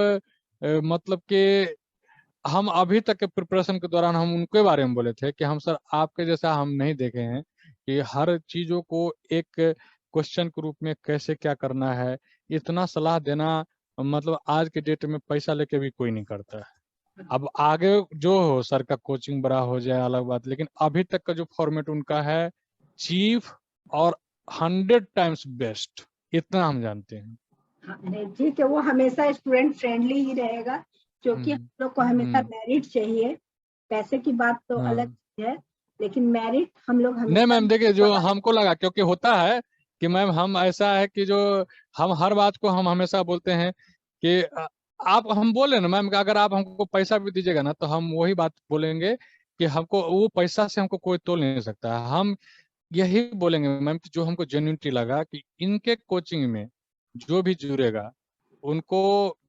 मतलब कि हम अभी तक के प्रिपरेशन के दौरान हम उनके बारे में बोले थे कि हम सर आपके जैसा हम नहीं देखे हैं, कि हर चीजों को एक क्वेश्चन के रूप में कैसे क्या करना है, इतना सलाह देना मतलब आज के डेट में पैसा लेके भी कोई नहीं करता है। अब आगे जो हो सर का कोचिंग बड़ा हो जाए अलग बात, लेकिन अभी तक का जो फॉर्मेट उनका है चीफ और 100 टाइम्स बेस्ट, इतना हम जानते हैं। हाँ, नहीं ठीक है, वो हमेशा स्टूडेंट फ्रेंडली ही रहेगा, क्योंकि हम लोग को हमेशा मेरिट चाहिए। पैसे की बात तो अलग हाँ। है, लेकिन मेरिट हम लोग नहीं हमेशा। मैम देखिए, जो हमको लगा क्योंकि होता है कि मैम हम ऐसा है कि जो हम हर बात को हम हमेशा बोलते हैं कि आप हम बोले ना मैम कि अगर आप हमको पैसा भी दीजिएगा ना तो हम वही बात बोलेंगे कि हमको वो पैसा से हमको कोई तोल नहीं सकता है। हम यही बोलेंगे मैम कि जो हमको जेन्युइनिटी लगा कि इनके कोचिंग में जो भी जुड़ेगा उनको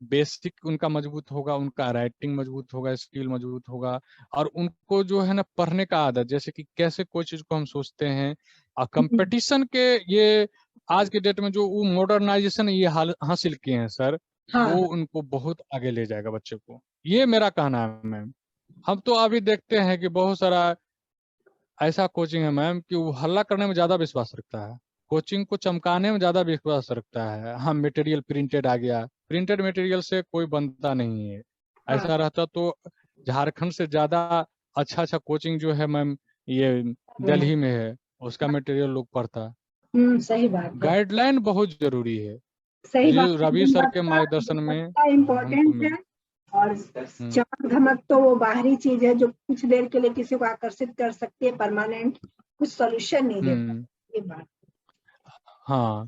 बेसिक उनका मजबूत होगा, उनका राइटिंग मजबूत होगा, स्किल मजबूत होगा, और उनको जो है ना पढ़ने का आदत, जैसे कि कैसे कोई चीज को हम सोचते हैं और कंपटीशन के ये आज के डेट में जो वो मॉडर्नाइजेशन ये हासिल किए हैं सर, हाँ, वो उनको बहुत आगे ले जाएगा बच्चे को। ये मेरा कहना है मैम। हम तो अभी देखते हैं कि बहुत सारा ऐसा कोचिंग है मैम कि वो हल्ला करने में ज्यादा विश्वास रखता है, कोचिंग को चमकाने में ज्यादा विश्वास रखता है। हाँ मटेरियल प्रिंटेड आ गया, प्रिंटेड मटेरियल से कोई बनता नहीं है। हाँ, ऐसा रहता तो झारखंड से ज्यादा अच्छा अच्छा कोचिंग जो है मैम ये दिल्ली में है, उसका मटेरियल लोग पढ़ता। सही बात है। गाइडलाइन बहुत जरूरी है, सही बात जो है, रवि सर के मार्गदर्शन में गुणवत्ता हमको इम्पोर्टेंट है। मिल। और हम्म चमक धमक तो वो बाहरी चीज है जो कुछ देर के लिए किसी को आकर्षित कर सकती है, परमानेंट कुछ सॉल्यूशन नहीं दे हम्म। पाती, ये बात। हाँ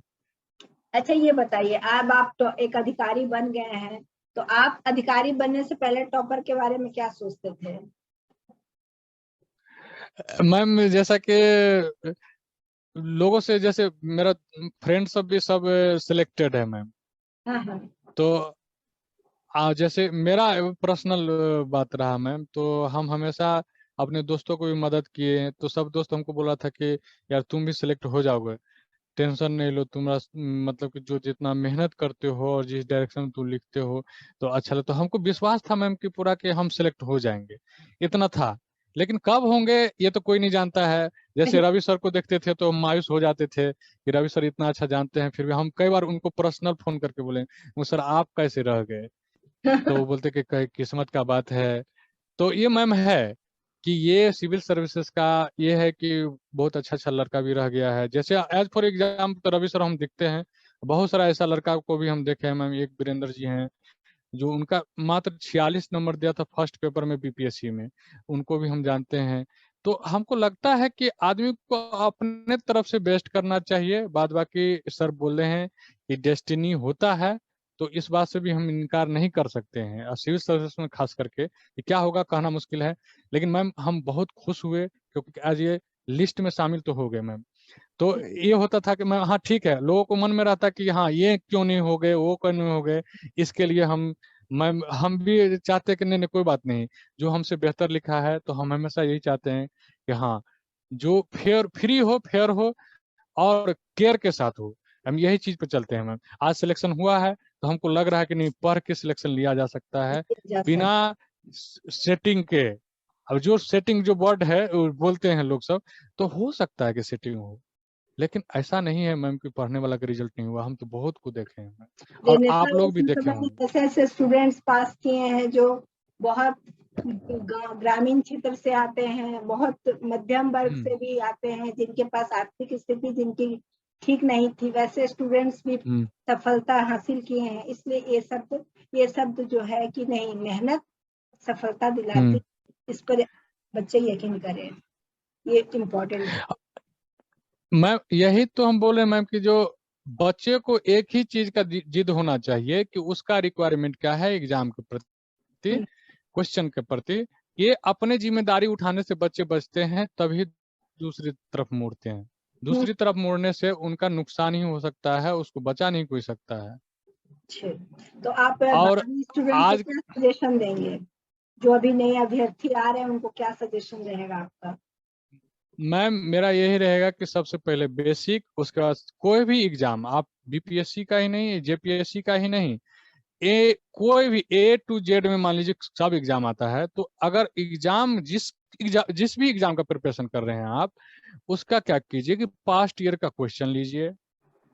अच्छा ये बताइए, अब आप तो एक अधिकारी बन गए हैं, तो आप अधिकारी बनने से पहले टॉपर के बारे में क्या सोचते थे? मैम, जैसा कि लोगों से जैसे मेरा फ्रेंड सब भी सब सिलेक्टेड है मैम, हाँ, हाँ, तो जैसे मेरा पर्सनल बात रहा मैम, तो हम हमेशा अपने दोस्तों को भी मदद किए, तो सब दोस्त हमको बोला था कि यार तुम भी सिलेक्ट हो जाओगे, टेंशन नहीं लो, तुम्हारा मतलब कि जो जितना मेहनत करते हो और जिस डायरेक्शन में तुम लिखते हो तो अच्छा लगता। तो हमको विश्वास था मैम कि पूरा कि हम सिलेक्ट हो जाएंगे, इतना था। लेकिन कब होंगे ये तो कोई नहीं जानता है। जैसे नहीं, रवि सर को देखते थे तो हम मायूस हो जाते थे कि रवि सर इतना अच्छा जानते हैं, फिर भी हम कई बार उनको पर्सनल फोन करके बोले वो सर आप कैसे रह गए, तो वो बोलते कि किस्मत का बात है। तो ये मैम है कि ये सिविल सर्विसेज का ये है कि बहुत अच्छा अच्छा लड़का भी रह गया है। जैसे एज फॉर एग्जाम तो रवि सर हम देखते हैं, बहुत सारा ऐसा लड़का को भी हम देखे हैं मैम। एक वीरेंद्र जी हैं जो उनका मात्र 46 नंबर दिया था फर्स्ट पेपर में बीपीएससी में, उनको भी हम जानते हैं। तो हमको लगता है कि आदमी को अपने तरफ से बेस्ट करना चाहिए, बाद बाकी सर बोल रहे हैं कि डेस्टिनी होता है, तो इस बात से भी हम इनकार नहीं कर सकते हैं। और सिविल सर्विस में खास करके कि क्या होगा कहना मुश्किल है। लेकिन मैम हम बहुत खुश हुए क्योंकि आज ये लिस्ट में शामिल तो हो गए मैम। तो ये होता था कि मैं हाँ ठीक है, लोगों को मन में रहता कि हाँ ये क्यों नहीं हो गए, वो क्यों नहीं हो गए, इसके लिए हम भी चाहते कि नहीं नहीं कोई बात नहीं, जो हमसे बेहतर लिखा है तो हम हमेशा यही चाहते हैं कि हाँ जो फेयर फ्री हो, फेयर हो और केयर के साथ हो। हम यही चीज पे चलते हैं मैम। आज सिलेक्शन हुआ है तो हमको लग रहा है कि नहीं पढ़ के सिलेक्शन लिया जा सकता है जा बिना सकते। सेटिंग के। अब जो सेटिंग जो वर्ड है वो बोलते हैं लोग सब, तो हो सकता है कि सेटिंग हो, लेकिन ऐसा नहीं है मैम कि पढ़ने वाला का रिजल्ट नहीं हुआ। हम तो बहुत को देखे हैं मैम, और आप लोग भी देखे होंगे। ऐसे ऐसे स्टूडेंट्स पास किए हैं जो बहुत ग्रामीण क्षेत्र से आते हैं, बहुत मध्यम वर्ग हम्म से भी आते हैं, जिनके पास आर्थिक स्थिति जिनकी ठीक नहीं थी, वैसे स्टूडेंट्स भी हम्म सफलता हासिल किए हैं। इसलिए ये शब्द जो है कि नहीं, मेहनत सफलता दिलाती, हम्म। इस पर बच्चे यकीन करें, ये इम्पोर्टेंट है। मैम यही तो हम बोले मैम कि जो बच्चे को एक ही चीज का जिद होना चाहिए कि उसका रिक्वायरमेंट क्या है एग्जाम के प्रति, हम्म, क्वेश्चन के प्रति। ये अपने जिम्मेदारी उठाने से बच्चे बचते हैं, तभी दूसरी तरफ मुड़ते हैं। हम्म, दूसरी तरफ मुड़ने से उनका नुकसान ही हो सकता है, उसको बचा नहीं कोई सकता है। अच्छे। तो आप और बाकी स्टूडेंट को आज क्या सजेशन देंगे, जो अभी नए अभ्यर्थी आ रहे हैं, उनको क्या सजेशन रहेगा आपका? मैम मेरा यही रहेगा कि सबसे पहले बेसिक, उसके बाद कोई भी एग्जाम आप बीपीएससी का ही नहीं, जेपीएससी का ही नहीं, कोई भी A to Z में मान लीजिए सब एग्जाम आता है, तो अगर एग्जाम जिस भी एग्जाम का प्रिपरेशन कर रहे हैं आप, उसका क्या कीजिए कि पास्ट ईयर का क्वेश्चन लीजिए,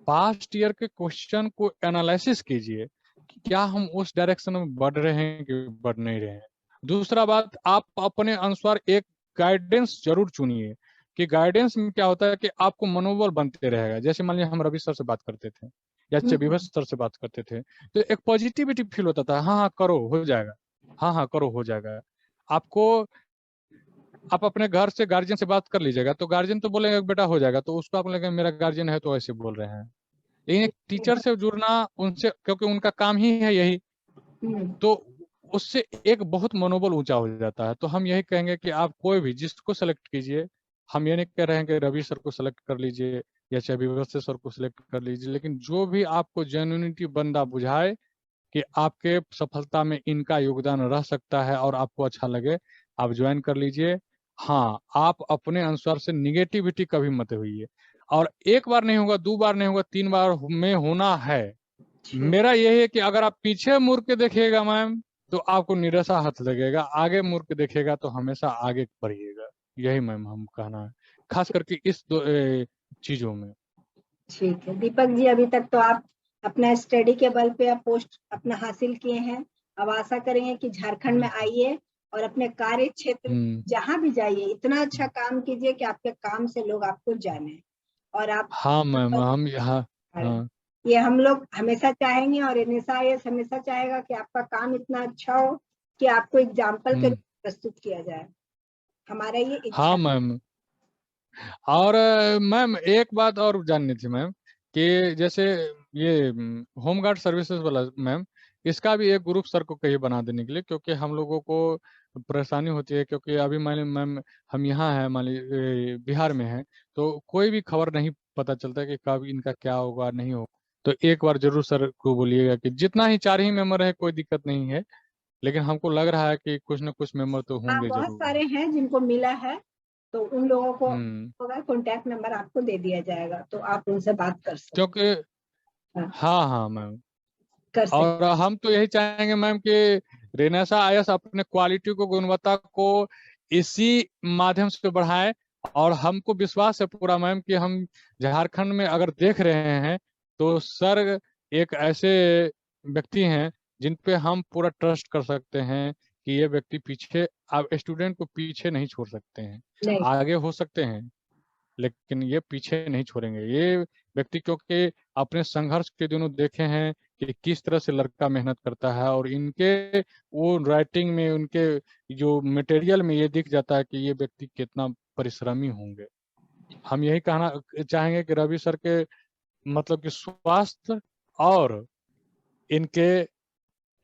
पास्ट ईयर के क्वेश्चन को एनालिसिस कीजिए कि क्या हम उस डायरेक्शन में बढ़ रहे हैं कि बढ़ नहीं रहे हैं। दूसरा बात, आप अपने अनुसार एक गाइडेंस जरूर चुनिए कि गाइडेंस में क्या होता है कि आपको मनोबल बनते रहेगा। जैसे मान लीजिए हम रवि सर से बात करते थे या विभस सर से बात करते थे, तो एक पॉजिटिविटी फील होता था, हाँ हाँ करो हो जाएगा, हाँ हाँ करो हो जाएगा। आपको, आप अपने घर से गार्जियन से बात कर लीजिएगा तो गार्जियन तो बोलेगा बेटा हो जाएगा, तो उसको आप लगेगा मेरा गार्जियन है तो ऐसे बोल रहे हैं। लेकिन एक टीचर से जुड़ना, उनसे, क्योंकि उनका काम ही है यही, तो उससे एक बहुत मनोबल ऊंचा हो जाता है। तो हम यही कहेंगे कि आप कोई भी जिसको सेलेक्ट कीजिए, हम ये नहीं कह रहे हैं कि रवि सर को सेलेक्ट कर लीजिए या चाहे विभस सर को सिलेक्ट कर लीजिए, लेकिन जो भी आपको जेन्युइनिटी बंदा बुझाए कि आपके सफलता में इनका योगदान रह सकता है और आपको अच्छा लगे, आप ज्वाइन कर लीजिए। हाँ, आप अपने अनुसार से निगेटिविटी कभी मत होइए, और एक बार नहीं होगा, 2 बार नहीं होगा, 3 बार में होना है। मेरा यही है कि अगर आप पीछे मुड़ के देखिएगा मैम तो आपको निराशा हाथ लगेगा, आगे मुड़ के देखेगा तो हमेशा आगे बढ़िएगा। यही मैम हम कहना है, खास करके इस चीजों में। ठीक है दीपक जी, अभी तक तो आप अपना स्टडी के बल पे आप पोस्ट अपना हासिल किए हैं। अब आशा करेंगे कि झारखंड में आइए और अपने कार्य क्षेत्र जहाँ भी जाइए इतना अच्छा काम कीजिए कि आपके काम से लोग आपको जाने। और आप, हाँ मैम, हम यहाँ, हाँ ये हम लोग हमेशा चाहेंगे और NSIS हमेशा चाहेगा कि आपका काम इतना अच्छा हो कि आपको एग्जाम्पल के रूप में प्रस्तुत किया जाए। हमारा ये इच्छा। हाँ मैम। और मैम एक बात और जाननी थी मैम, कि जैसे ये होमगार्ड सर्विसेज वाला मैम, इसका भी एक ग्रुप सर को कहिए बना देने के लिए, क्योंकि हम लोगों को परेशानी होती है। क्योंकि अभी मान ली मैम हम यहाँ हैं, मान ली बिहार में हैं, तो कोई भी खबर नहीं पता चलता कि कब इनका क्या होगा नहीं होगा। तो एक बार जरूर सर को बोलिएगा कि जितना ही 4 ही मेंबर है कोई दिक्कत नहीं है, लेकिन हमको लग रहा है कि कुछ ना कुछ मेंबर तो हाँ, होंगे बहुत जरूर। सारे हैं जिनको मिला है, तो उन लोगों को हम्म। होगा, कॉन्टैक्ट नंबर आपको दे दिया जाएगा तो आप उनसे बात कर सकते क्योंकि, हैं। हाँ हाँ मैम, कर सकते। और हम तो यही चाहेंगे मैम कि रेनेसा आईएएस अपने क्वालिटी को, गुणवत्ता को इसी माध्यम से बढ़ाए। और हमको विश्वास है पूरा मैम कि हम झारखंड में अगर देख रहे हैं तो सर एक ऐसे व्यक्ति हैं जिन पे हम पूरा ट्रस्ट कर सकते हैं कि ये व्यक्ति पीछे, आप स्टूडेंट को पीछे नहीं छोड़ सकते हैं। नहीं, आगे हो सकते हैं लेकिन ये पीछे नहीं छोड़ेंगे ये व्यक्ति, क्योंकि अपने संघर्ष के दिनों देखे हैं कि किस तरह से लड़का मेहनत करता है, और इनके वो राइटिंग में, उनके जो मटेरियल में ये दिख जाता है कि ये व्यक्ति कितना परिश्रमी होंगे। हम यही कहना चाहेंगे कि रवि सर के मतलब कि स्वास्थ्य, और इनके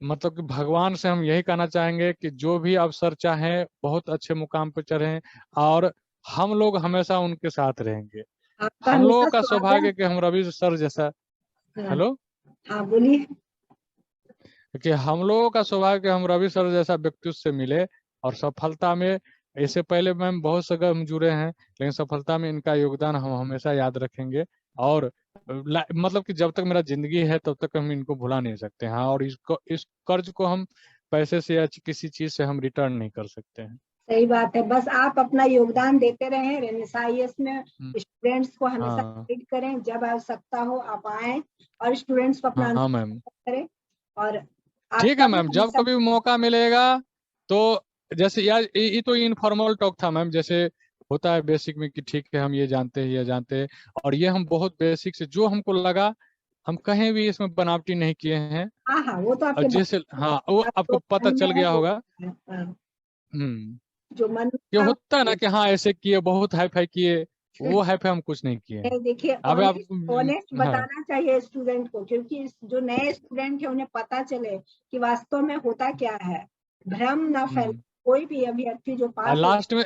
मतलब कि भगवान से हम यही कहना चाहेंगे कि जो भी अवसर चाहें बहुत अच्छे मुकाम पर चढ़ें, और हम लोग हमेशा उनके साथ रहेंगे। आपका हम लोगों हमेशा का सौभाग्य स्वागत। है कि हम रवि सर जैसा, हाँ, हेलो, हाँ बोलिए। कि हम लोगों का सौभाग्य कि हम रवि सर जैसा व्यक्ति से मिले, और सफलता में, इससे पहले मैम बहुत जगह हम जुड़े हैं, लेकिन सफलता में इनका योगदान हम हमेशा याद रखेंगे। और मतलब कि जब तक मेरा जिंदगी है तब तक हम इनको भुला नहीं सकते हैं, और इस कर्ज को हम पैसे से या किसी चीज से हम रिटर्न नहीं कर सकते हैं। सही बात है, बस आप अपना योगदान देते रहें रेनेसां आईएएस में। स्टूडेंट्स को हमेशा हाँ गाइड करें, जब आवश्यकता हो आप आए और स्टूडेंट्स को अपना हाँ मैम, करें। और ठीक है आपका भी मैम, हम जब सब। कभी मौका मिलेगा तो, जैसे यार ये तो इनफॉर्मल टॉक था मैम, जैसे होता है बेसिक में कि ठीक है हम ये जानते हैं, ये जानते हैं, और ये हम बहुत बेसिक से जो हमको लगा, हम कहीं भी इसमें बनावटी नहीं किए हैं। हाँ हाँ, वो तो और आपके जैसे, हाँ वो आप आपको जो पता मन में चल है गया वो। होगा। हाँ, हम्म। जो मन में ये था होता है ना वो। कि हाँ ऐसे किए, बहुत हाई फाई किए, वो हाई फाई हम कुछ नहीं किए हैं। नहीं, देखिए अब आप, ऑनेस्ट ऑनेस्ट हाँ, बताना चाहिए स्टूडेंट को, क्योंकि जो नए स्टूडेंट है उन्हें पता चले कि वास्तव में होता क्या है, भ्रम ना फैले। कोई भी अभ्यर्थी जो पास हो,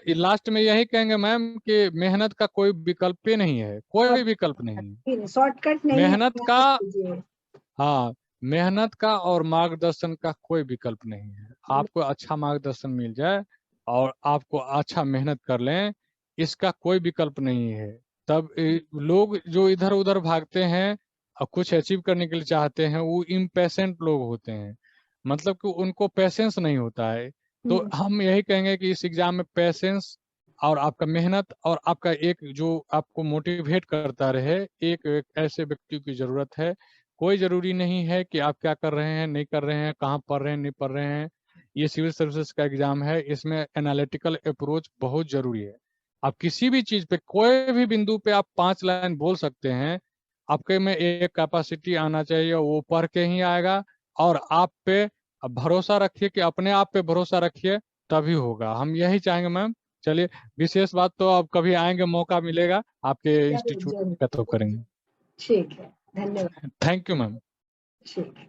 लास्ट में यही कहेंगे मैम कि मेहनत का कोई विकल्प ही नहीं है, कोई भी विकल्प नहीं है। शॉर्टकट नहीं है, मेहनत का, मेहनत कीजिए। हाँ, मेहनत का और मार्गदर्शन का कोई विकल्प नहीं है। आपको अच्छा मार्गदर्शन मिल जाए और आपको अच्छा मेहनत कर लें, इसका कोई विकल्प नहीं है। तब लोग जो इधर उधर भागते हैं और कुछ अचीव करने के लिए चाहते हैं, वो इम्पेशेंट लोग होते हैं, मतलब कि उनको पेशेंस नहीं होता है। तो हम यही कहेंगे कि इस एग्जाम में पेशेंस और आपका मेहनत और आपका एक जो आपको मोटिवेट करता रहे, एक ऐसे व्यक्ति की जरूरत है। कोई जरूरी नहीं है कि आप क्या कर रहे हैं, नहीं कर रहे हैं, कहाँ पढ़ रहे हैं, नहीं पढ़ रहे हैं। ये सिविल सर्विसेज का एग्जाम है, इसमें एनालिटिकल अप्रोच बहुत जरूरी है। आप किसी भी चीज पे, कोई भी बिंदु पे आप 5 लाइन बोल सकते हैं, आपके में एक कैपेसिटी आना चाहिए, वो पढ़ के ही आएगा। और आप पे भरोसा रखिए, कि अपने आप पे भरोसा रखिए, तभी होगा। हम यही चाहेंगे मैम। चलिए, विशेष बात तो अब कभी आएंगे, मौका मिलेगा आपके जरूर इंस्टीट्यूट जरूर, का तो करेंगे। ठीक है, धन्यवाद। Thank you ma'am. ठीक है।